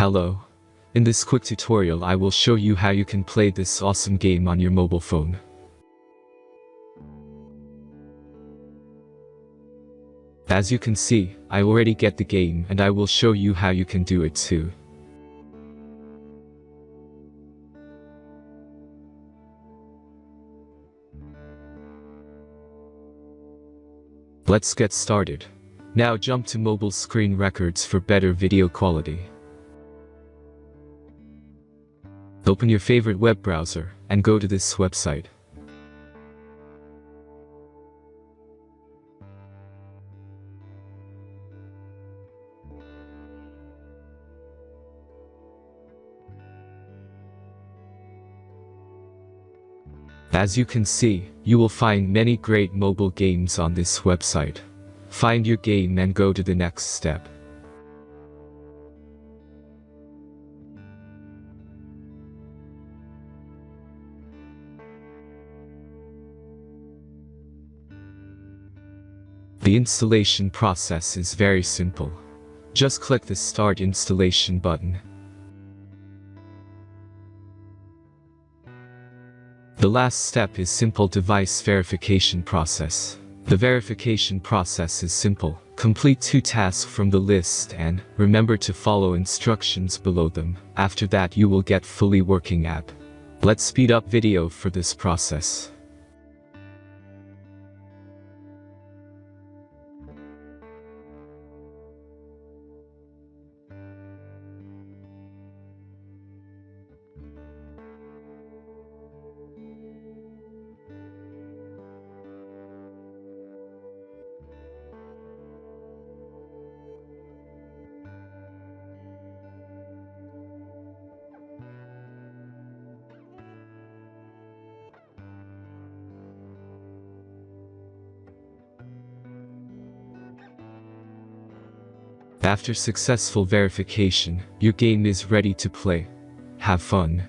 Hello. In this quick tutorial I will show you how you can play this awesome game on your mobile phone. As you can see, I already get the game and I will show you how you can do it too. Let's get started. Now jump to mobile screen records for better video quality. Open your favorite web browser and go to this website. As you can see, you will find many great mobile games on this website. Find your game and go to the next step. The installation process is very simple. Just click the Start Installation button. The last step is simple device verification process. The verification process is simple. Complete 2 tasks from the list and remember to follow instructions below them. After that you will get fully working app. Let's speed up video for this process. After successful verification, your game is ready to play. Have fun!